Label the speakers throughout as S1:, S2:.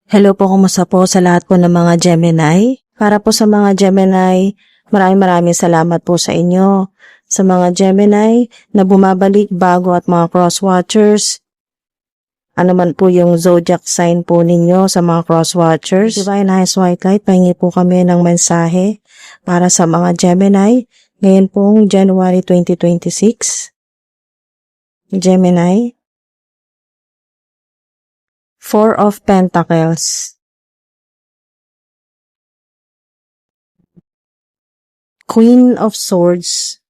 S1: Hello po, kumusta po sa lahat po ng mga Gemini? Para po sa mga Gemini, maraming salamat po sa inyo. Sa mga Gemini na bumabalik bago at mga cross-watchers, ano man po yung zodiac sign po ninyo sa mga cross-watchers. Divine Highest White Light, pahingi po kami ng mensahe para sa mga Gemini. Ngayon pong January 2026. Gemini. Four of Pentacles. Queen of Swords.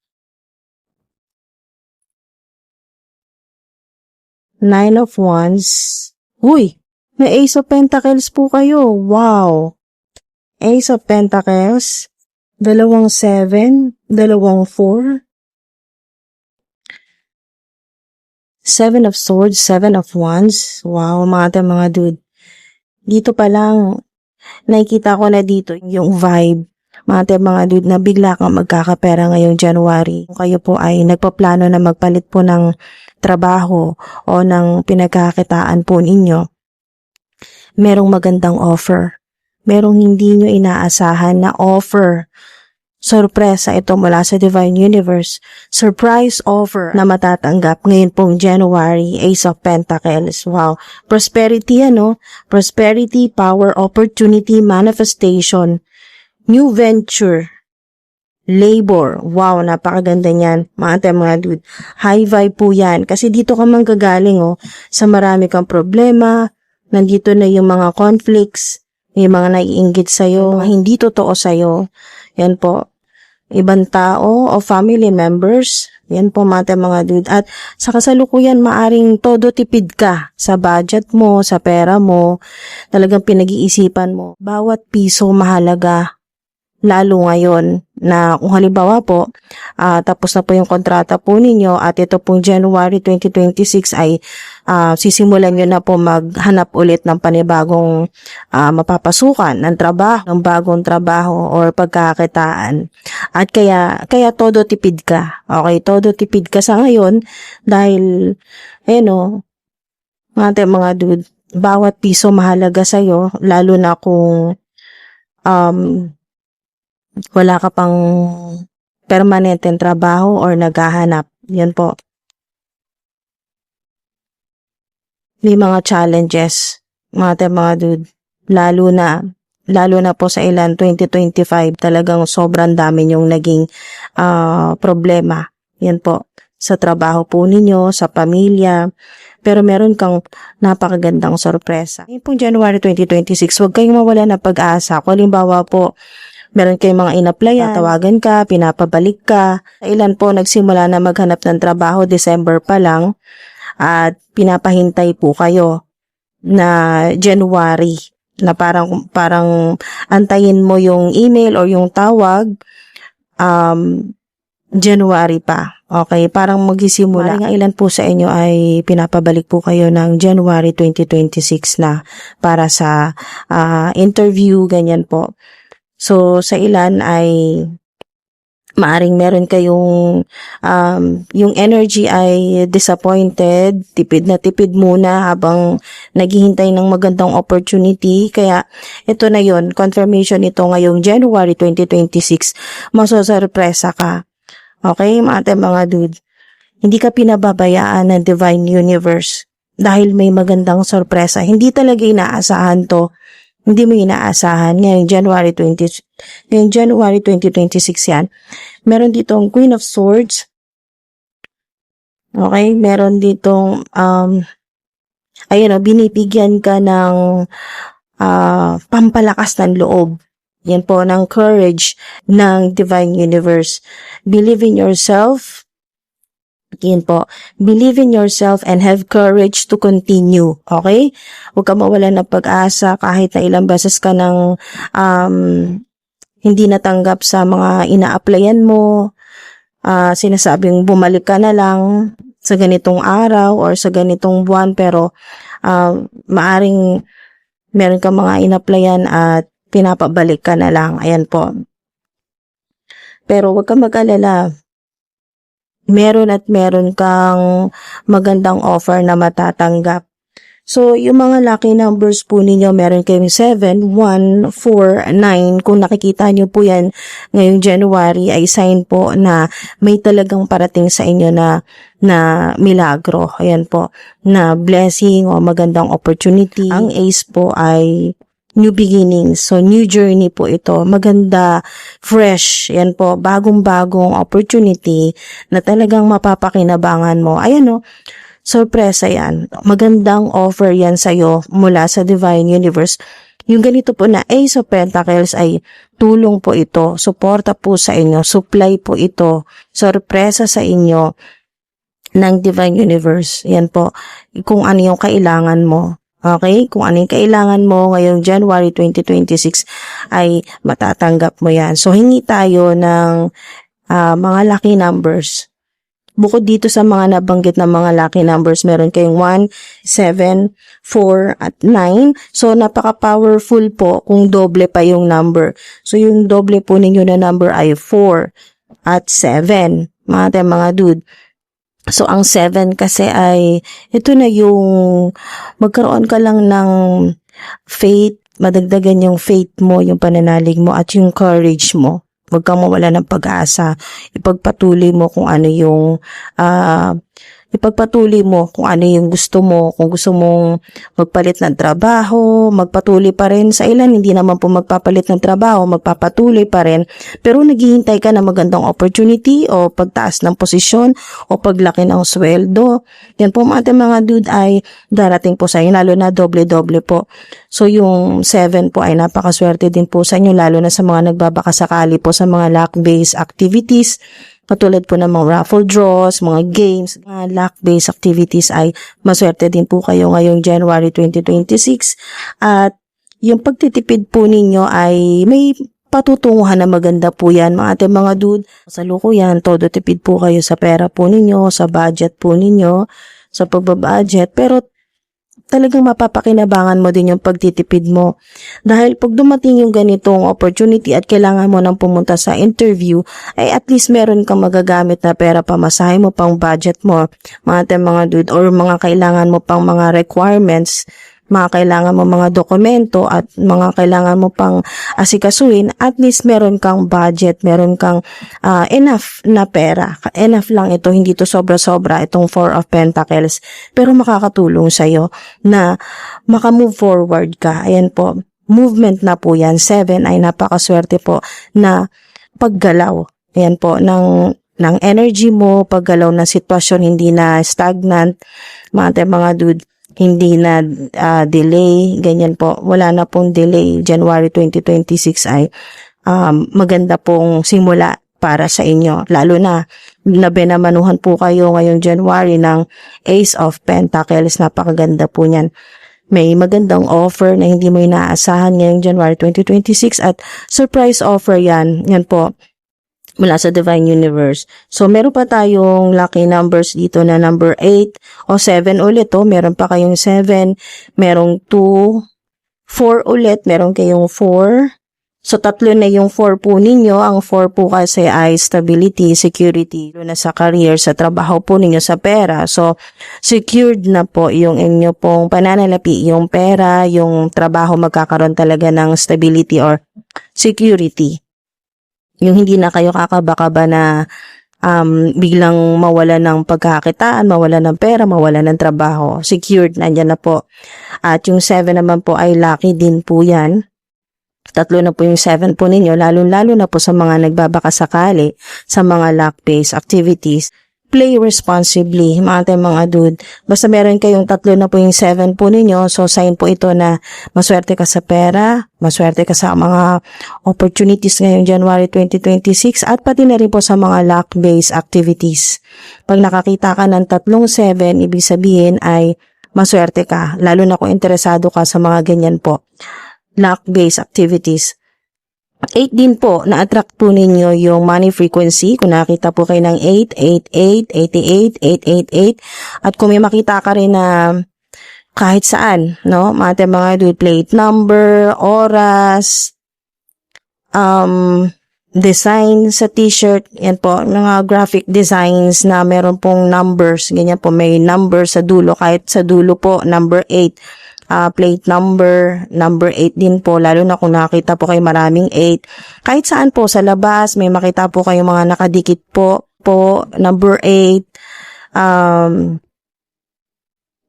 S1: Nine of Wands. Uy! May Ace of Pentacles po kayo. Wow! Ace of Pentacles. Dalawang 7. Dalawang 4. Seven of Swords. Seven of Wands. Wow, mga dude. Dito pa lang, nakikita ko na dito yung vibe. Mga dude, na bigla kang magkakapera ngayong January. Kung kayo po ay nagpaplano na magpalit po ng trabaho o ng pinagkakitaan po ninyo, merong magandang offer. Merong hindi nyo inaasahan na offer. Sorpresa ito mula sa Divine Universe. Surprise offer na matatanggap ngayon pong January. Ace of Pentacles. Wow. Prosperity, Prosperity, power, opportunity, manifestation, new venture, labor. Wow, napakaganda niyan. Mga dude. High vibe po yan. Kasi dito ka manggagaling, sa marami kang problema. Nandito na yung mga conflicts, yung mga naiinggit sa'yo, mga hindi totoo sa'yo. Yan po. Ibang tao o family members. Yan po mga dude. At sa kasalukuyan, maaring todo tipid ka sa budget mo, sa pera mo. Talagang pinag-iisipan mo. Bawat piso mahalaga. Lalo ngayon na kung halimbawa po, tapos na po yung kontrata po ninyo at ito pong January 2026 ay sisimulan nyo na po maghanap ulit ng panibagong mapapasukan ng trabaho, ng bagong trabaho or pagkakitaan. At kaya todo tipid ka. Okay, todo tipid ka sa ngayon dahil, mga dude, bawat piso mahalaga sa'yo, lalo na kung wala ka pang permanenteng trabaho or naghahanap. Yan po. May mga challenges, mga dude. Lalo na po sa ilan, 2025, talagang sobrang dami yung naging problema. Yan po. Sa trabaho po ninyo, sa pamilya. Pero meron kang napakagandang sorpresa. Ngayon pong January 2026, huwag kayong mawala ng pag-asa. Kung halimbawa po, meron kayong mga in-applyan, tatawagan ka, pinapabalik ka. Sa ilan po nagsimula na maghanap ng trabaho, December pa lang, at pinapahintay po kayo na January, na parang antayin mo yung email or yung tawag, January pa. Okay, parang magsisimula. Ang ilan po sa inyo ay pinapabalik po kayo ng January 2026 na para sa interview, ganyan po. So, sa ilan ay maaring meron kayong yung energy ay disappointed, tipid na tipid muna habang naghihintay ng magandang opportunity. Kaya ito na yon, confirmation ito ngayong January 2026, masosorpresa ka. Okay, mga dude. Hindi ka pinababayaan ng Divine Universe dahil may magandang sorpresa. Hindi talaga inaasahan to. Hindi mo inaasahan ngayong January 2026 yan. Meron ditong Queen of Swords. Okay, meron ditong binibigyan ka ng pampalakas ng loob. Yan po, ng courage ng Divine Universe. Believe in yourself. Yan po. Believe in yourself and have courage to continue. Okay? Huwag ka mawalan ng pag-asa kahit na ilang beses ka ng hindi natanggap sa mga ina-applyan mo. Sinasabing bumalik ka na lang sa ganitong araw or sa ganitong buwan, pero maaring meron ka mga ina-applyan at pinapabalik ka na lang. Ayan po. Pero huwag ka mag-alala. Meron kang magandang offer na matatanggap So, yung mga lucky numbers po ninyo, meron kayong 7, 1, 4, 9. Kung nakikita nyo po yan ngayong January, ay sign po na may talagang parating sa inyo na milagro. Ayan po, na blessing o magandang opportunity. Ang ace po ay new beginnings. So, new journey po ito. Maganda, fresh. Yan po, bagong-bagong opportunity na talagang mapapakinabangan mo. Ayan o, sorpresa yan. Magandang offer yan sa'yo mula sa Divine Universe. Yung ganito po na Ace of Pentacles ay tulong po ito, suporta po sa inyo, supply po ito, sorpresa sa inyo ng Divine Universe. Yan po, kung ano yung kailangan mo. Okay? Kung ano yung kailangan mo ngayong January 2026 ay matatanggap mo yan. So, hingi tayo ng mga lucky numbers. Bukod dito sa mga nabanggit na mga lucky numbers, meron kayong 1, 7, 4, at 9. So, napaka-powerful po kung doble pa yung number. So, yung doble po ninyo na number ay 4 at 7. Mga dude. So, ang 7 kasi ay, ito na yung magkaroon ka lang ng faith, madagdagan yung faith mo, yung pananalig mo, at yung courage mo. Huwag kang mawala ng pag-asa. Ipagpatuloy mo kung ano yung gusto mo. Kung gusto mong magpalit ng trabaho, magpatuloy pa rin. Sa ilan, hindi naman po magpapalit ng trabaho, magpapatuloy pa rin. Pero naghihintay ka ng magandang opportunity o pagtaas ng posisyon o paglaki ng sweldo. Yan po mga dude ay darating po sa inyo, lalo na doble-doble po. So yung 7 po ay napakaswerte din po sa inyo, lalo na sa mga nagbabakasakali po sa mga luck-based activities. Katulad po ng mga raffle draws, mga games, mga luck-based activities ay maswerte din po kayo ngayong January 2026. At yung pagtitipid po ninyo ay may patutunguhan na maganda po yan mga dude. Sa luko yan, todo tipid po kayo sa pera po ninyo, sa budget po ninyo, sa pagbabudget. Pero talagang mapapakinabangan mo din yung pagtitipid mo. Dahil pag dumating yung ganitong opportunity at kailangan mo nang pumunta sa interview, ay at least meron kang magagamit na pera, pamasahe mo pang budget mo, mga dude, or mga kailangan mo pang mga requirements, mga kailangan mo mga dokumento at mga kailangan mo pang asikasuhin, at least meron kang budget, meron kang enough na pera. Enough lang ito, hindi to sobra-sobra, itong 4 of Pentacles, pero makakatulong sa'yo na makamove forward ka. Ayan po, movement na po yan. 7 ay napakaswerte po na paggalaw. Ayan po, ng energy mo, paggalaw na sitwasyon, hindi na stagnant, mga dude, hindi na delay, ganyan po. Wala na pong delay. January 2026 ay maganda pong simula para sa inyo. Lalo na benamanuhan po kayo ngayong January ng Ace of Pentacles. Napakaganda po niyan. May magandang offer na hindi mo inaasahan ngayong January 2026 at surprise offer yan. Yan po, mula sa Divine Universe. So, meron pa tayong lucky numbers dito na number 8 o 7 ulit. Meron pa kayong 7, merong 2, 4 ulit, meron kayong 4. So, tatlo na yung 4 po ninyo. Ang 4 po kasi ay stability, security, na sa career, sa trabaho po ninyo, sa pera. So, secured na po yung inyo pong pananalapi, yung pera, yung trabaho, magkakaroon talaga ng stability or security. Yung hindi na kayo kakaba-kaba na biglang mawala ng pagkakakitaan, mawala ng pera, mawala ng trabaho. Secured, nandyan na po. At yung 7 naman po ay lucky din po yan. Tatlo na po yung 7 po ninyo, lalo na po sa mga nagbabakasakali sa mga luck-based activities. Play responsibly, mga dude. Basta meron kayong tatlo na po yung 7 po ninyo, so sign po ito na maswerte ka sa pera, maswerte ka sa mga opportunities ngayong January 2026, at pati na rin po sa mga luck-based activities. Pag nakakita ka ng tatlong 7, ibig sabihin ay maswerte ka, lalo na kung interesado ka sa mga ganyan po, luck-based activities. 8 din po, na-attract po ninyo yung money frequency. Kung nakita po kayo ng 8, 88, 88, 888. At kung may makita ka rin na kahit saan, no? Mga dude, plate number, oras, design sa t-shirt. Yan po, mga graphic designs na meron pong numbers. Ganyan po, may number sa dulo. Kahit sa dulo po, number 8. Plate number 8 din po. Lalo na kung nakita po kayo maraming 8. Kahit saan po, sa labas, may makita po kayo mga nakadikit po, number 8.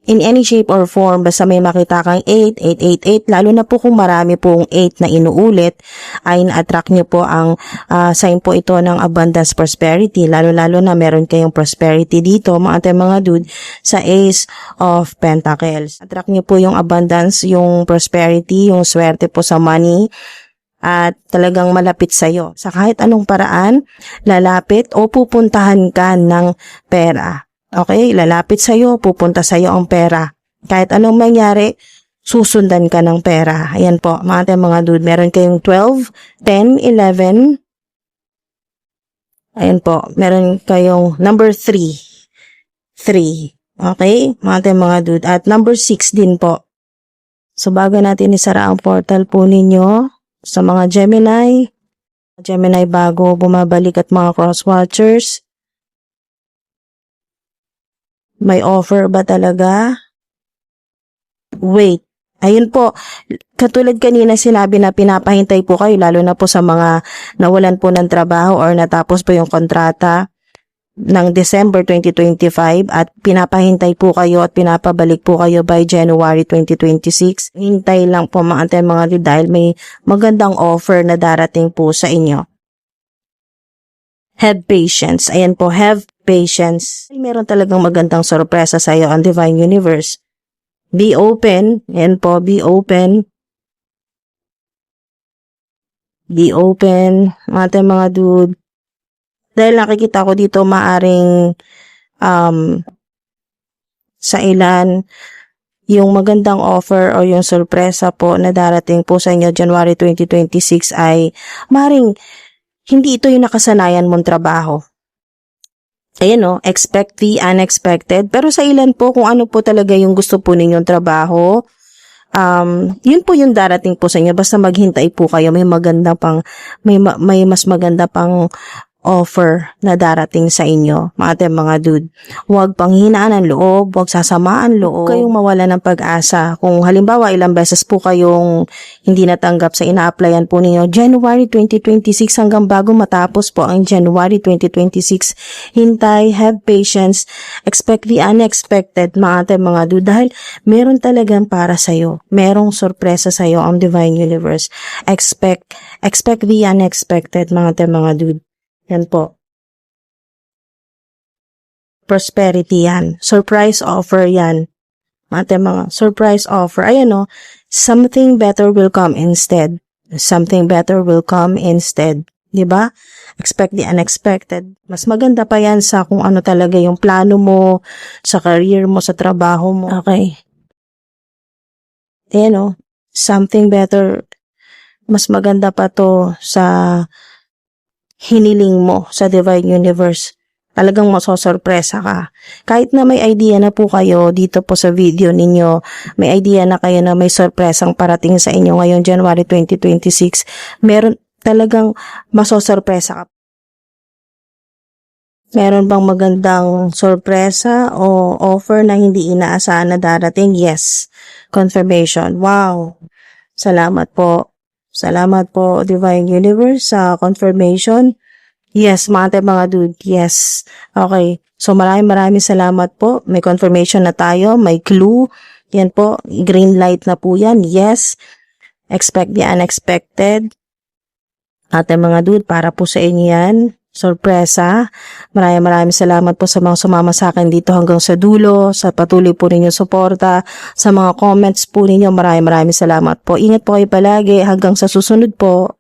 S1: In any shape or form, basta may makita kang 8, 8, 8, 8, lalo na po kung marami pong 8 na inuulit, ay na-attract nyo po ang sign po ito ng abundance prosperity, lalo-lalo na meron kayong prosperity dito, mga dude, sa Ace of Pentacles. Attract nyo po yung abundance, yung prosperity, yung swerte po sa money, at talagang malapit sa'yo. Sa kahit anong paraan, lalapit o pupuntahan ka ng pera. Okay, lalapit sa'yo, pupunta sa'yo ang pera. Kahit anong mangyari, susundan ka ng pera. Ayan po, mga dude, meron kayong 12, 10, 11. Ayan po, meron kayong number 3. 3. Okay, mga dude. At number 6 din po. So, bago natin isara ang portal po ninyo sa mga Gemini bago bumabalik at mga cross-watchers, may offer ba talaga? Wait. Ayun po, katulad kanina sinabi na pinapahintay po kayo, lalo na po sa mga nawalan po ng trabaho or natapos po yung kontrata ng December 2025 at pinapahintay po kayo at pinapabalik po kayo by January 2026. Hintay lang po mga dahil may magandang offer na darating po sa inyo. Have patience. Ayan po, have patience. Meron talagang magandang sorpresa sa iyo ang Divine Universe. Be open. Ayan po, be open. Be open. Mga dude. Dahil nakikita ko dito maaring sa ilan yung magandang offer o yung sorpresa po na darating po sa inyo January 2026 ay maaring hindi ito yung nakasanayan mong trabaho. Ayan o, expect the unexpected. Pero sa ilan po, kung ano po talaga yung gusto po ninyong trabaho, yun po yung darating po sa inyo. Basta maghintay po kayo, may mas maganda pang offer na darating sa inyo, mga dude. Huwag panghinaan ng loob, huwag sasamaan loob, huwag kayong mawala ng pag-asa. Kung halimbawa ilang beses po kayong hindi natanggap sa ina-applyan po ninyo, January 2026 hanggang bago matapos po ang January 2026, hintay, have patience, expect the unexpected, mga dude, dahil meron talagang para sa'yo, merong sorpresa sa'yo ang Divine Universe. Expect the unexpected, mga dude. Yan po. Prosperity yan. Surprise offer yan. Mga surprise offer. Ayan o, something better will come instead. Something better will come instead. Diba? Expect the unexpected. Mas maganda pa yan sa kung ano talaga yung plano mo, sa career mo, sa trabaho mo. Okay. Ayan o, something better. Mas maganda pa to sa hiniling mo sa Divine Universe. Talagang masosorpresa ka. Kahit na may idea na po kayo dito po sa video ninyo, may idea na kayo na may sorpresang parating sa inyo ngayon January 2026, meron talagang masosorpresa ka. Meron bang magandang sorpresa o offer na hindi inaasahan na darating? Yes. Confirmation. Wow. Salamat po. Salamat po, Divine Universe, sa confirmation. Yes, mga dude, yes. Okay, so maraming salamat po. May confirmation na tayo, may clue. Yan po, green light na po yan. Yes, expect the unexpected. Mga dude, para po sa inyo yan. Sorpresa. Maraming salamat po sa mga sumama sa akin dito hanggang sa dulo, sa patuloy po ninyo suporta, sa mga comments po ninyo. Maraming salamat po. Ingat po kayo palagi hanggang sa susunod po.